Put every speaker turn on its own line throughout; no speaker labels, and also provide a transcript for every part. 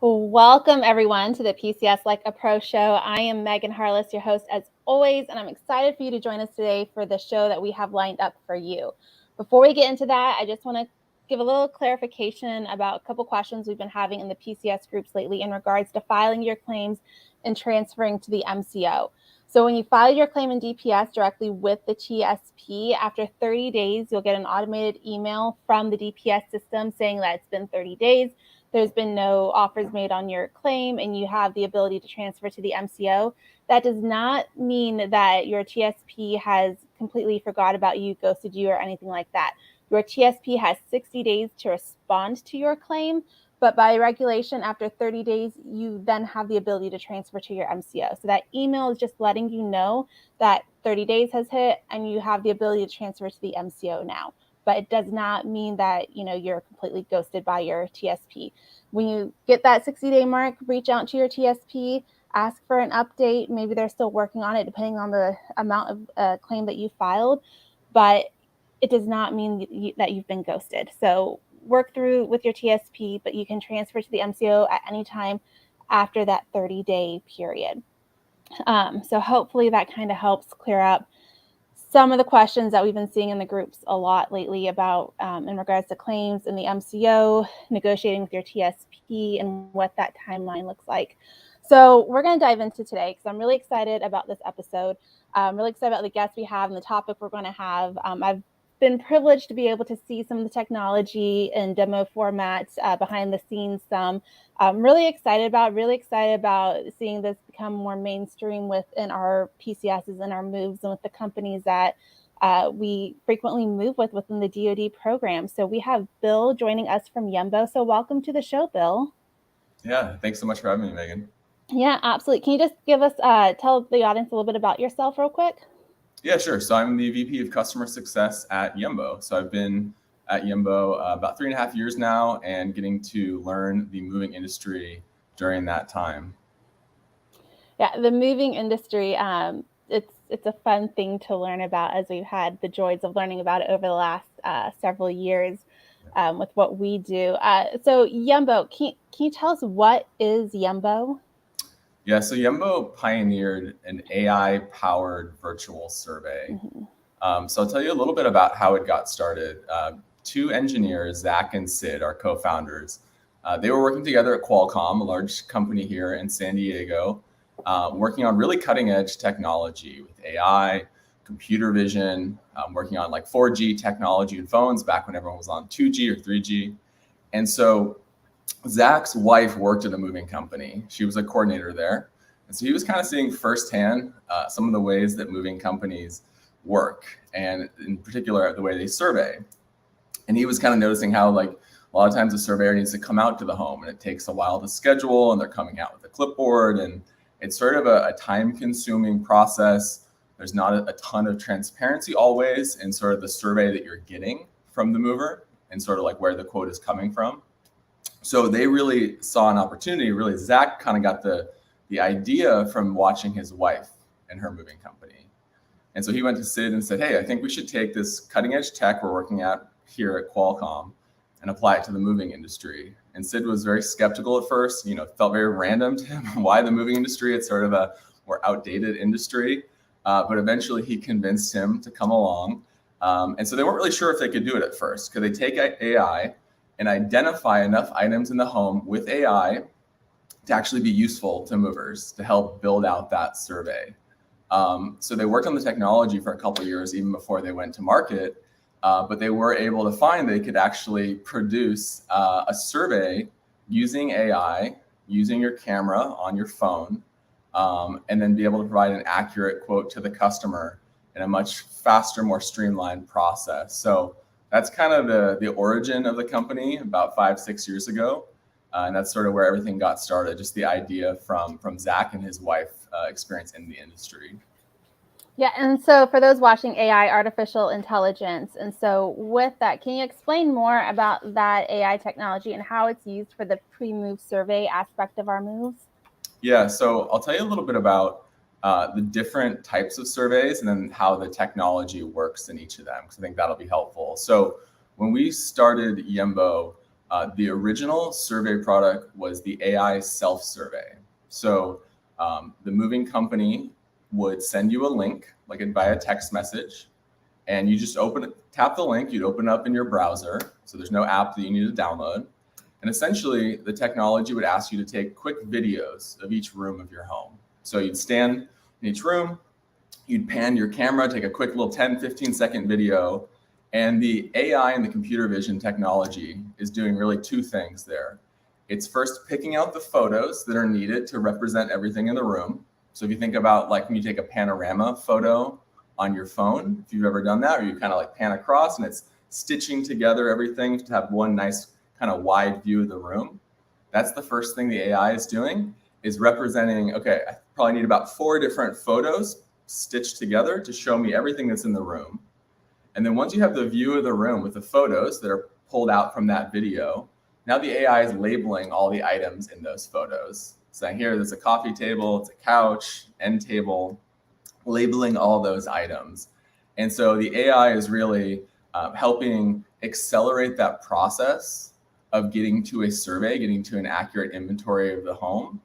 Welcome, everyone, to the PCS Like a Pro show. I am Megan Harless, your host, as always, and I'm excited for you to join us today for the show that we have lined up for you. Before we get into that, I just want to give a little clarification about a couple questions we've been having in the PCS groups lately in regards to filing your claims and transferring to the MCO. So when you file your claim in DPS directly with the TSP, after 30 days, you'll get an automated email from the DPS system saying that it's been 30 days. There's been no offers made on your claim, and you have the ability to transfer to the MCO. That does not mean that your TSP has completely forgot about you, ghosted you, or anything like that. Your TSP has 60 days to respond to your claim, but by regulation, after 30 days, you then have the ability to transfer to your MCO. So that email is just letting you know that 30 days has hit and you have the ability to transfer to the MCO now. But it does not mean that you're completely ghosted by your TSP. When you get that 60-day mark, reach out to your TSP, ask for an update. Maybe they're still working on it, depending on the amount of claim that you filed. But it does not mean that you've been ghosted. So work through with your TSP, but you can transfer to the MCO at any time after that 30-day period. So hopefully that kind of helps clear up some of the questions that we've been seeing in the groups a lot lately about in regards to claims in the MCO, negotiating with your TSP, and what that timeline looks like. So we're going to dive into today because I'm really excited about this episode. I'm really excited about the guests we have and the topic we're going to have. I've been privileged to be able to see some of the technology and demo formats behind the scenes. I'm really excited about seeing this become more mainstream within our PCSs and our moves and with the companies that we frequently move with within the DoD program. So we have Bill joining us from Yembo. So welcome to the show, Bill.
Yeah, thanks so much for having me, Megan.
Yeah, absolutely. Can you just give us, tell the audience a little bit about yourself real quick?
Yeah, sure. So I'm the VP of Customer Success at Yembo. So I've been at Yembo about 3.5 years now and getting to learn the moving industry during that time.
Yeah, the moving industry, it's a fun thing to learn about, as we've had the joys of learning about it over the last several years with what we do. So Yembo, can you tell us what is Yembo?
Yeah, so Yembo pioneered an AI-powered virtual survey. So I'll tell you a little bit about how it got started. Two engineers, Zach and Sid, our co-founders, they were working together at Qualcomm, a large company here in San Diego, working on really cutting-edge technology with AI, computer vision, working on like 4G technology in phones back when everyone was on 2G or 3G. And so Zach's wife worked at a moving company. She was a coordinator there. And so he was kind of seeing firsthand some of the ways that moving companies work, and in particular, the way they survey. And he was kind of noticing how, like, a lot of times a surveyor needs to come out to the home and it takes a while to schedule, and they're coming out with a clipboard, and it's sort of a time-consuming process. There's not a ton of transparency always in sort of the survey that you're getting from the mover and sort of like where the quote is coming from. So they really saw an opportunity. Really, Zach kind of got the idea from watching his wife and her moving company. And so he went to Sid and said, hey, I think we should take this cutting edge tech we're working at here at Qualcomm and apply it to the moving industry. And Sid was very skeptical at first, felt very random to him. Why the moving industry? It's sort of a more outdated industry. But eventually he convinced him to come along. And so they weren't really sure if they could do it at first. Could they take AI and identify enough items in the home with AI to actually be useful to movers to help build out that survey? So they worked on the technology for a couple of years, even before they went to market. But they were able to find they could actually produce a survey using AI, using your camera on your phone, and then be able to provide an accurate quote to the customer in a much faster, more streamlined process. So that's kind of the origin of the company about 5-6 years ago. And that's sort of where everything got started, just the idea from Zach and his wife experience in the industry.
Yeah, and so for those watching, AI, artificial intelligence, and so with that, can you explain more about that AI technology and how it's used for the pre-move survey aspect of our moves?
Yeah, so I'll tell you a little bit about the different types of surveys and then how the technology works in each of them, because I think that'll be helpful. So when we started Yembo, The original survey product was the AI self-survey. So the moving company would send you a link, like via text message, and you just tap the link, you'd open it up in your browser. So there's no app that you need to download. And essentially, the technology would ask you to take quick videos of each room of your home. So you'd stand in each room, you'd pan your camera, take a quick little 10, 15-second video. And the AI and the computer vision technology is doing really two things there. It's first picking out the photos that are needed to represent everything in the room. So if you think about like when you take a panorama photo on your phone, if you've ever done that, or you kind of like pan across and it's stitching together everything to have one nice kind of wide view of the room. That's the first thing the AI is doing, is representing, okay, I probably need about 4 different photos stitched together to show me everything that's in the room. And then once you have the view of the room with the photos that are pulled out from that video, now the AI is labeling all the items in those photos. Saying here, there's a coffee table, it's a couch, end table, labeling all those items. And so the AI is really helping accelerate that process of getting to a survey, getting to an accurate inventory of the home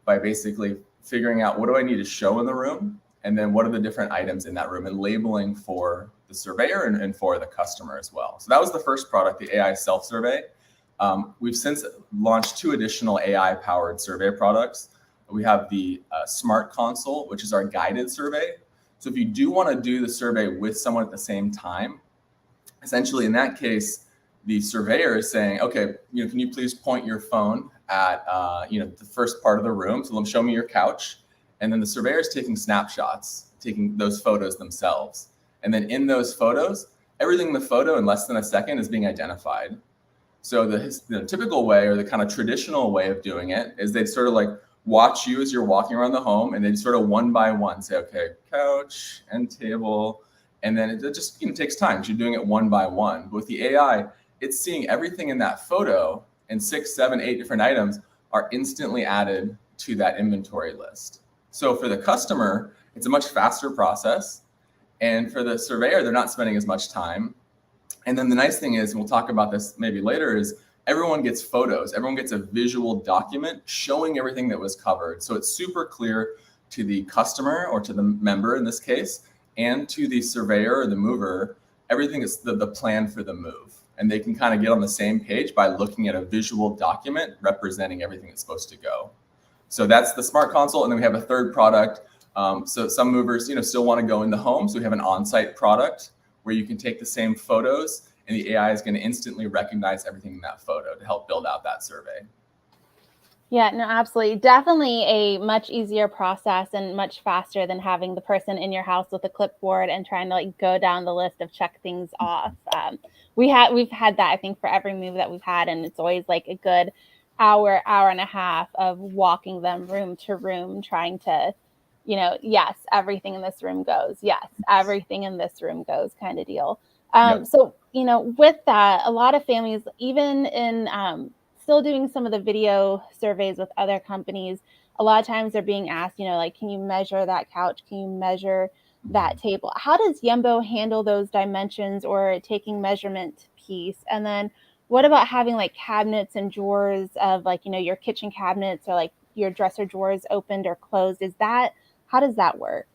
by basically figuring out what do I need to show in the room, and then what are the different items in that room, and labeling for the surveyor and for the customer as well. So that was the first product, the AI self-survey. We've since launched 2 additional AI-powered survey products. We have the Smart Console, which is our guided survey. So if you do want to do the survey with someone at the same time, essentially in that case, the surveyor is saying, okay, can you please point your phone at the first part of the room? So show me your couch. And then the surveyor is taking snapshots, taking those photos themselves. And then in those photos, everything in the photo in less than a second is being identified. So the typical way, or the kind of traditional way of doing it, is they'd sort of like watch you as you're walking around the home, and they'd sort of one by one say, okay, couch, end table. And then it just takes time because you're doing it one by one. But with the AI, it's seeing everything in that photo, and 6, 7, 8 different items are instantly added to that inventory list. So for the customer, it's a much faster process. And for the surveyor, they're not spending as much time. And then the nice thing is, and we'll talk about this maybe later, is everyone gets photos. Everyone gets a visual document showing everything that was covered. So it's super clear to the customer, or to the member in this case, and to the surveyor or the mover, everything is the plan for the move. And they can kind of get on the same page by looking at a visual document representing everything that's supposed to go. So that's the Smart Console. And then we have a third product. So some movers, still want to go in the home. So we have an on-site product where you can take the same photos, and the AI is going to instantly recognize everything in that photo to help build out that survey.
Yeah, no, absolutely. Definitely a much easier process and much faster than having the person in your house with a clipboard and trying to go down the list of check things off. We've had that, I think, for every move that we've had, and it's always like a good hour and a half of walking them room to room, trying to, yes, everything in this room goes. Yes, everything in this room goes, kind of deal.
Yep.
So, with that, a lot of families, even in still doing some of the video surveys with other companies, a lot of times they're being asked, can you measure that couch? Can you measure that table? How does Yembo handle those dimensions or taking measurement piece? And then what about having cabinets and drawers of your kitchen cabinets, or your dresser drawers opened or closed? How does that work?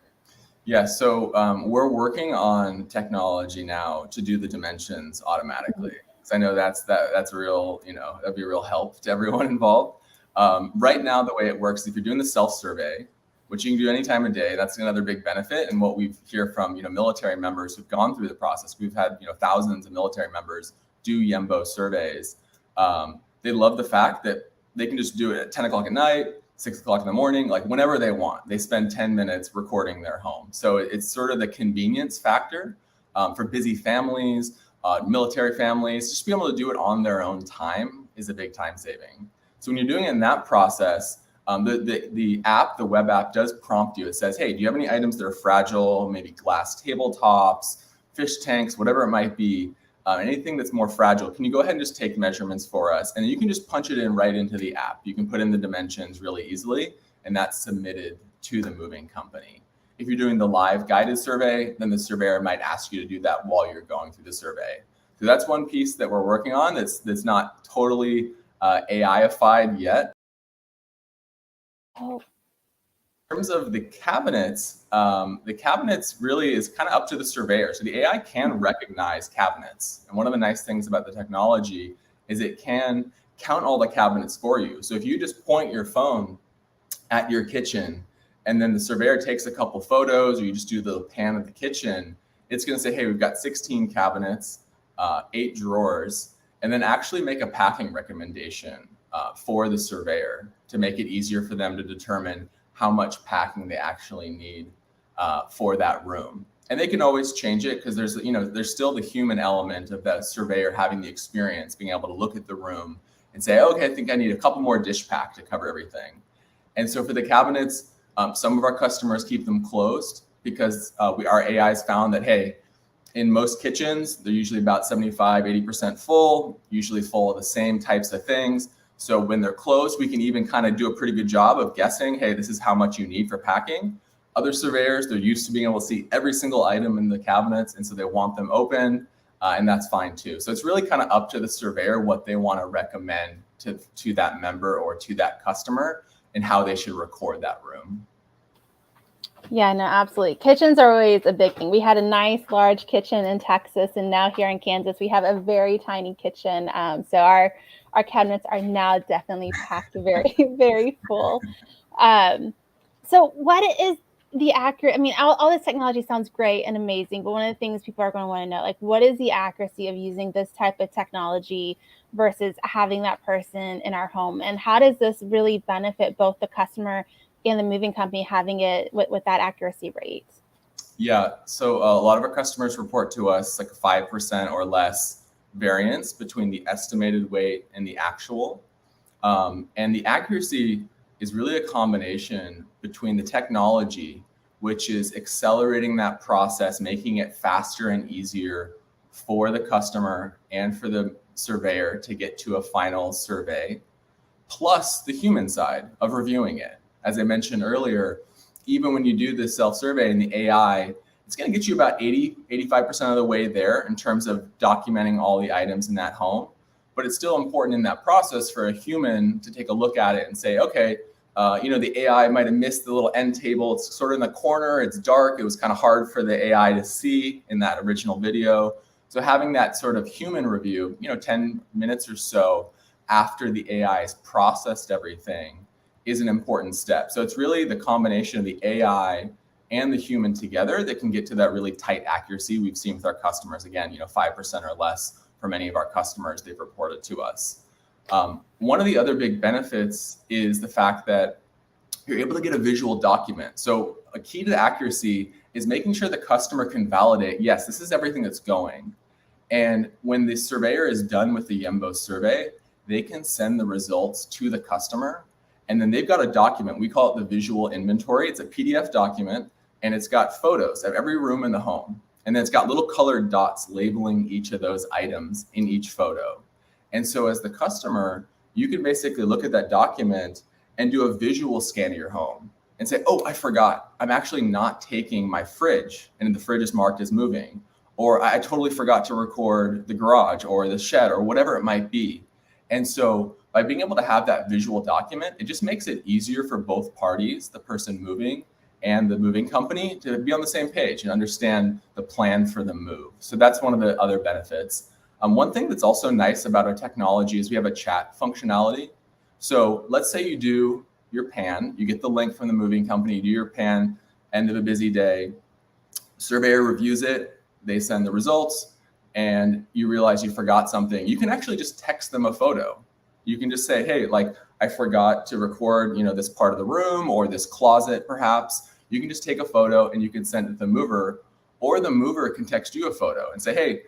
Yeah, so we're working on technology now to do the dimensions automatically. Because I know that's a real, that'd be a real help to everyone involved. Right now, the way it works, if you're doing the self-survey, which you can do any time of day, that's another big benefit. And what we hear from military members who've gone through the process, we've had thousands of military members do Yembo surveys. They love the fact that they can just do it at 10 o'clock at night, 6 o'clock in the morning, whenever they want. They spend 10 minutes recording their home. So it's sort of the convenience factor for busy families, military families. Just be able to do it on their own time is a big time saving. So when you're doing it in that process, the app, the web app, does prompt you. It says, hey, do you have any items that are fragile, maybe glass tabletops, fish tanks, whatever it might be? Anything that's more fragile, can you go ahead and just take measurements for us? And you can just punch it in right into the app. You can put in the dimensions really easily, and that's submitted to the moving company. If you're doing the live guided survey, then the surveyor might ask you to do that while you're going through the survey. So that's one piece that we're working on that's not totally AI-ified yet.
Oh.
In terms of the cabinets really is kind of up to the surveyor. So the AI can recognize cabinets. And one of the nice things about the technology is it can count all the cabinets for you. So if you just point your phone at your kitchen and then the surveyor takes a couple photos, or you just do the pan of the kitchen, it's going to say, hey, we've got 16 cabinets, 8 drawers, and then actually make a packing recommendation for the surveyor to make it easier for them to determine how much packing they actually need for that room. And they can always change it because there's still the human element of that surveyor having the experience, being able to look at the room and say, okay, I think I need a couple more dish pack to cover everything. And so for the cabinets, some of our customers keep them closed because our AI has found that, hey, in most kitchens, they're usually about 75, 80% full, usually full of the same types of things. So when they're closed, we can even kind of do a pretty good job of guessing, hey, this is how much you need for packing. Other surveyors, they're used to being able to see every single item in the cabinets, and so they want them open, and that's fine too. So it's really kind of up to the surveyor what they want to recommend to that member or to that customer and how they should record that room.
Yeah, no, absolutely. Kitchens are always a big thing. We had a nice large kitchen in Texas, and now here in Kansas, we have a very tiny kitchen. So our cabinets are now definitely packed very, very full. So what is the accurate, I mean, all this technology sounds great and amazing, but one of the things people are going to want to know, like, what is the accuracy of using this type of technology versus having that person in our home? And how does this really benefit both the customer and the moving company having it with that accuracy rate?
Yeah, so a lot of our customers report to us like a 5% or less variance between the estimated weight and the actual. And the accuracy is really a combination between the technology, which is accelerating that process, making it faster and easier for the customer and for the surveyor to get to a final survey, plus the human side of reviewing it. As I mentioned earlier, even when you do this self-survey in the AI, it's going to get you about 85% of the way there in terms of documenting all the items in that home. But it's still important in that process for a human to take a look at it and say, okay, the AI might have missed the little end table. It's sort of in the corner. It's dark. It was kind of hard for the AI to see in that original video. So having that sort of human review, 10 minutes or so after the AI has processed everything is an important step. So it's really the combination of the AI and the human together that can get to that really tight accuracy we've seen with our customers. Again, 5% or less for many of our customers, they've reported to us. One of the other big benefits is the fact that you're able to get a visual document. So a key to the accuracy is making sure the customer can validate, yes, this is everything that's going. And when the surveyor is done with the Yembo survey, they can send the results to the customer. And then they've got a document, we call it the visual inventory. It's a PDF document, and it's got photos of every room in the home. And then it's got little colored dots labeling each of those items in each photo. And so as the customer, you can basically look at that document and do a visual scan of your home and say, oh, I forgot. I'm actually not taking my fridge, and the fridge is marked as moving. Or I totally forgot to record the garage or the shed or whatever it might be. And so by being able to have that visual document, it just makes it easier for both parties, the person moving and the moving company, to be on the same page and understand the plan for the move. So that's one of the other benefits. One thing that's also nice about our technology is we have a chat functionality. So let's say you do your pan, you get the link from the moving company, you do your pan, end of a busy day, surveyor reviews it, they send the results, and you realize you forgot something. You can actually just text them a photo. You can just say, hey, I forgot to record, this part of the room or this closet, perhaps. You can just take a photo and you can send it to the mover, or the mover can text you a photo and say, hey,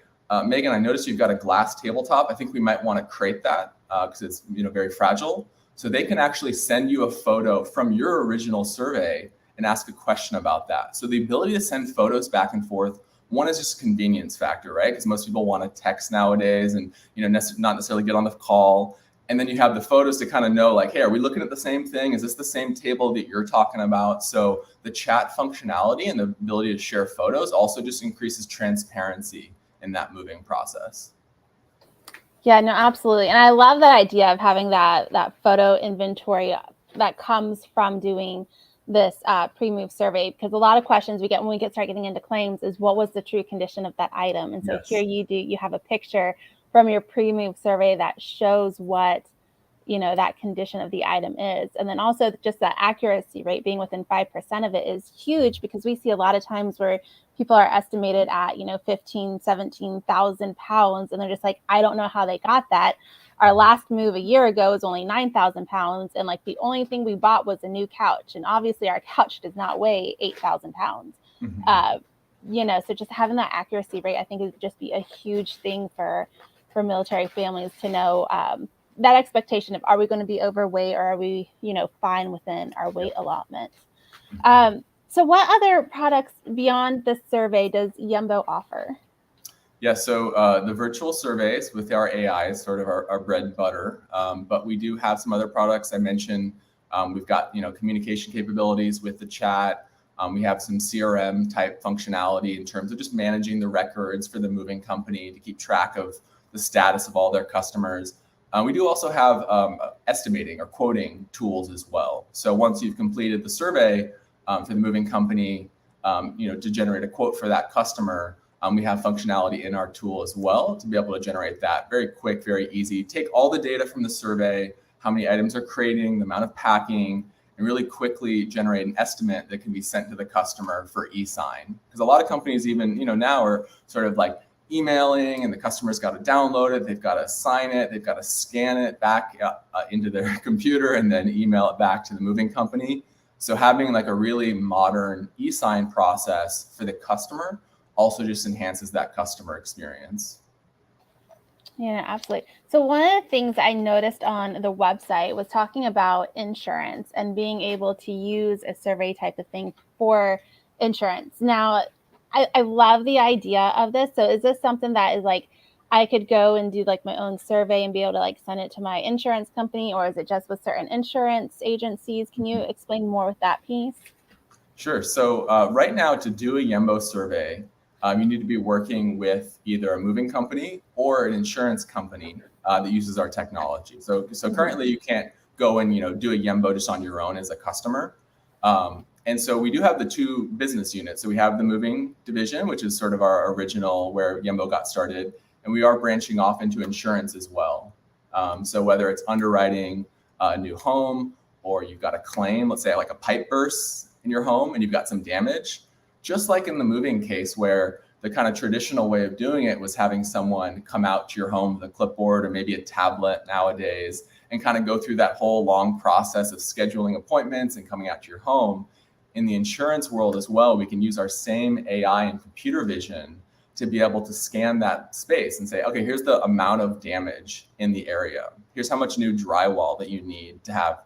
Megan, I noticed you've got a glass tabletop. I think we might want to crate that because it's, very fragile. So they can actually send you a photo from your original survey and ask a question about that. So the ability to send photos back and forth, one is just a convenience factor, right? Because most people want to text nowadays and, not necessarily get on the call. And then you have the photos to kind of know, hey, are we looking at the same thing? Is this the same table that you're talking about? So the chat functionality and the ability to share photos also just increases transparency in that moving process.
Yeah, no, absolutely. And I love that idea of having that photo inventory that comes from doing this pre-move survey, because a lot of questions we get when we start getting into claims is what was the true condition of that item. And so here
Yes.
you have a picture from your pre-move survey that shows what that condition of the item is. And then also just that accuracy rate being within 5% of it is huge, because we see a lot of times where people are estimated at 15, 17,000 pounds, and they're just like, I don't know how they got that. Our last move a year ago was only 9,000 pounds, and like the only thing we bought was a new couch, and obviously our couch does not weigh 8,000 pounds. So just having that accuracy rate, I think, would just be a huge thing for military families to know, that expectation of, are we going to be overweight, or are we fine within our weight allotment. So what other products beyond this survey does Yembo offer?
Yeah, so the virtual surveys with our AI is sort of our bread and butter, but we do have some other products. I mentioned we've got communication capabilities with the chat. We have some CRM type functionality in terms of just managing the records for the moving company to keep track of the status of all their customers. We do also have estimating or quoting tools as well. So once you've completed the survey for the moving company, to generate a quote for that customer, we have functionality in our tool as well to be able to generate that very quick, very easy. Take all the data from the survey, how many items are creating, the amount of packing, and really quickly generate an estimate that can be sent to the customer for e-sign. Because a lot of companies even now are sort of like emailing, and the customer's got to download it, they've got to sign it, they've got to scan it back into their computer and then email it back to the moving company. So having like a really modern e-sign process for the customer also just enhances that customer experience.
Yeah, absolutely. So one of the things I noticed on the website was talking about insurance and being able to use a survey type of thing for insurance. Now, I love the idea of this. So is this something that is like, I could go and do like my own survey and be able to like send it to my insurance company, or is it just with certain insurance agencies? Can you explain more with that piece?
Sure. So right now, to do a Yembo survey, you need to be working with either a moving company or an insurance company that uses our technology. So currently, you can't go and do a Yembo just on your own as a customer. And so we do have the two business units. So we have the moving division, which is sort of our original where Yembo got started, and we are branching off into insurance as well. So whether it's underwriting a new home, or you've got a claim, let's say like a pipe burst in your home and you've got some damage, just like in the moving case where the kind of traditional way of doing it was having someone come out to your home with a clipboard or maybe a tablet nowadays and kind of go through that whole long process of scheduling appointments and coming out to your home. In the insurance world as well, we can use our same AI and computer vision to be able to scan that space and say, okay, here's the amount of damage in the area. Here's how much new drywall that you need to have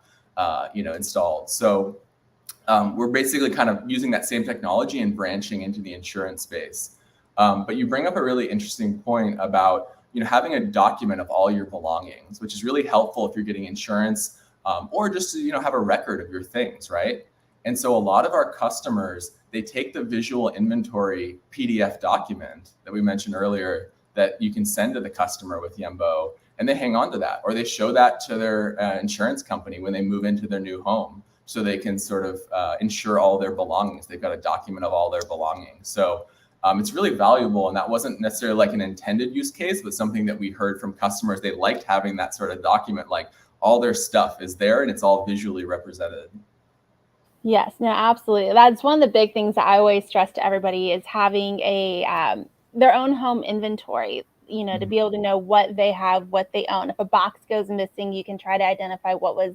installed. So we're basically kind of using that same technology and branching into the insurance space. But you bring up a really interesting point about having a document of all your belongings, which is really helpful if you're getting insurance or just to have a record of your things, right? And so a lot of our customers, they take the visual inventory PDF document that we mentioned earlier that you can send to the customer with Yembo, and they hang on to that, or they show that to their insurance company when they move into their new home, so they can sort of insure all their belongings. They've got a document of all their belongings. So it's really valuable, and that wasn't necessarily like an intended use case, but something that we heard from customers. They liked having that sort of document, like all their stuff is there and it's all visually represented.
Yes, no, absolutely. That's one of the big things that I always stress to everybody is having a their own home inventory, to be able to know what they have, what they own. If a box goes missing, you can try to identify what was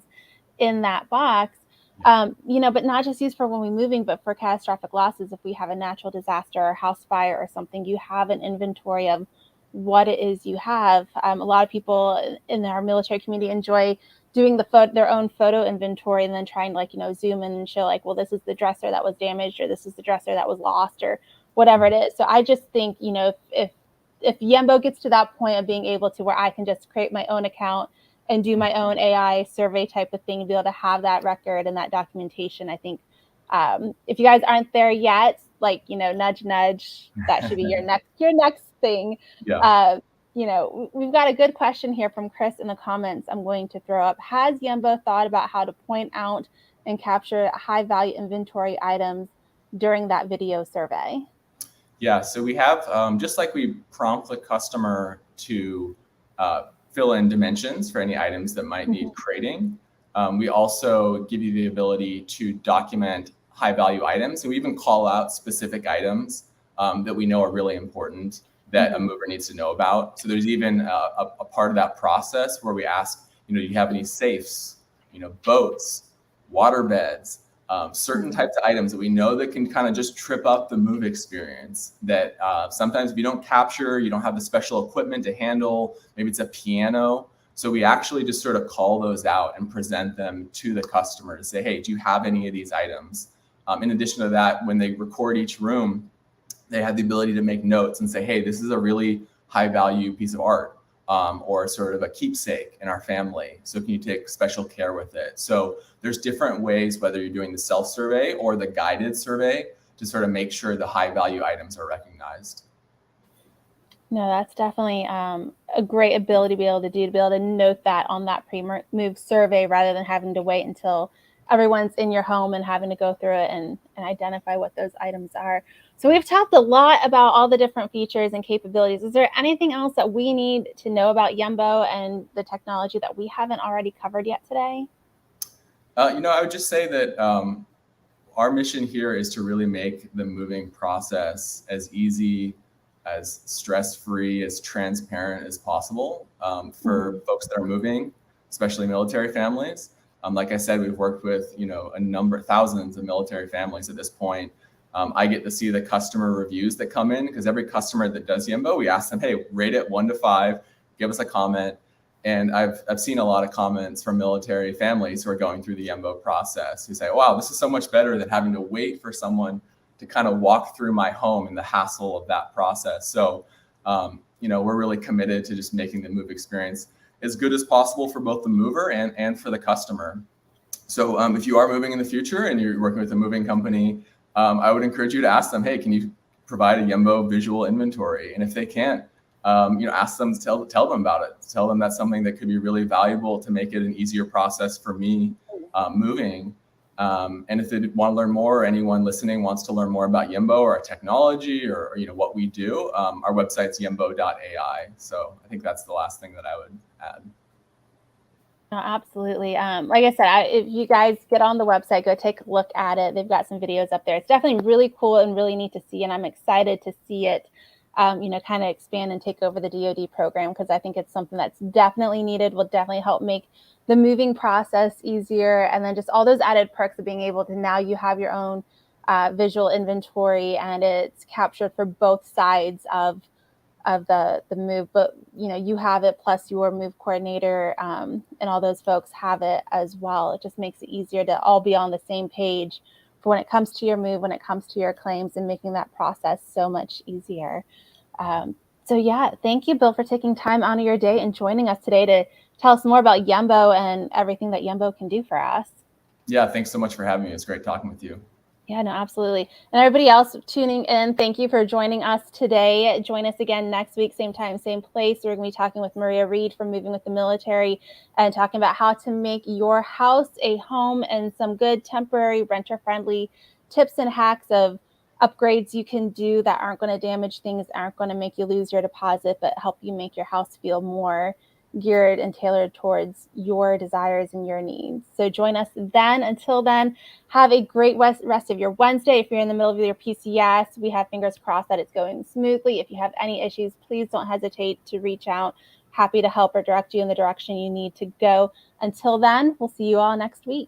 in that box, but not just used for when we're moving, but for catastrophic losses. If we have a natural disaster or house fire or something, you have an inventory of what it is you have. A lot of people in our military community enjoy doing their own photo inventory and then trying to zoom in and show like, well, this is the dresser that was damaged, or this is the dresser that was lost, or whatever it is. So I just think, if Yembo gets to that point of being able to where I can just create my own account and do my own AI survey type of thing and be able to have that record and that documentation, I think if you guys aren't there yet, nudge, nudge, that should be your next thing.
Yeah.
we've got a good question here from Chris in the comments I'm going to throw up. Has Yembo thought about how to point out and capture high value inventory items during that video survey?
Yeah, so we have, just like we prompt the customer to fill in dimensions for any items that might need crating, we also give you the ability to document high value items. And we even call out specific items that we know are really important that a mover needs to know about. So there's even a part of that process where we ask, do you have any safes, boats, water beds, certain types of items that we know that can kind of just trip up the move experience that sometimes if you don't capture, you don't have the special equipment to handle, maybe it's a piano. So we actually just sort of call those out and present them to the customer to say, hey, do you have any of these items? In addition to that, when they record each room, they have the ability to make notes and say, hey, this is a really high value piece of art. Or sort of a keepsake in our family. So can you take special care with it? So there's different ways, whether you're doing the self-survey or the guided survey, to sort of make sure the high value items are recognized.
No, that's definitely a great ability to be able to note that on that pre-move survey rather than having to wait until everyone's in your home and having to go through it and identify what those items are. So we've talked a lot about all the different features and capabilities. Is there anything else that we need to know about Yembo and the technology that we haven't already covered yet today?
I would just say that our mission here is to really make the moving process as easy, as stress-free, as transparent as possible for folks that are moving, especially military families. Like I said, we've worked with thousands of military families at this point. I get to see the customer reviews that come in because every customer that does Yembo, we ask them, hey, rate it 1 to 5, give us a comment. And I've seen a lot of comments from military families who are going through the Yembo process who say, wow, this is so much better than having to wait for someone to kind of walk through my home and the hassle of that process. So, we're really committed to just making the move experience as good as possible for both the mover and for the customer. So if you are moving in the future and you're working with a moving company, I would encourage you to ask them, hey, can you provide a Yembo visual inventory? And if they can't, ask them to tell them about it. Tell them that's something that could be really valuable to make it an easier process for me moving. And if they want to learn more, or anyone listening wants to learn more about Yembo or our technology or what we do, our website's yembo.ai. So I think that's the last thing that I would add.
No, absolutely. Like I said, if you guys get on the website, go take a look at it. They've got some videos up there. It's definitely really cool and really neat to see. And I'm excited to see it, kind of expand and take over the DoD program because I think it's something that's definitely needed, will definitely help make the moving process easier. And then just all those added perks of being able to now you have your own visual inventory and it's captured for both sides of the move, but you have it plus your move coordinator and all those folks have it as well. It just makes it easier to all be on the same page for when it comes to your move, when it comes to your claims, and making that process so much easier. So yeah, thank you, Bill, for taking time out of your day and joining us today to tell us more about Yembo and everything that Yembo can do for us.
Yeah, thanks so much for having me. It's great talking with you.
Yeah, no, absolutely. And everybody else tuning in, thank you for joining us today. Join us again next week, same time, same place. We're going to be talking with Maria Reed from Moving with the Military and talking about how to make your house a home and some good temporary renter-friendly tips and hacks of upgrades you can do that aren't going to damage things, aren't going to make you lose your deposit, but help you make your house feel more geared and tailored towards your desires and your needs. So join us then. Until then, have a great rest of your Wednesday. If you're in the middle of your PCS, we have fingers crossed that it's going smoothly. If you have any issues, please don't hesitate to reach out. Happy to help or direct you in the direction you need to go. Until then, we'll see you all next week.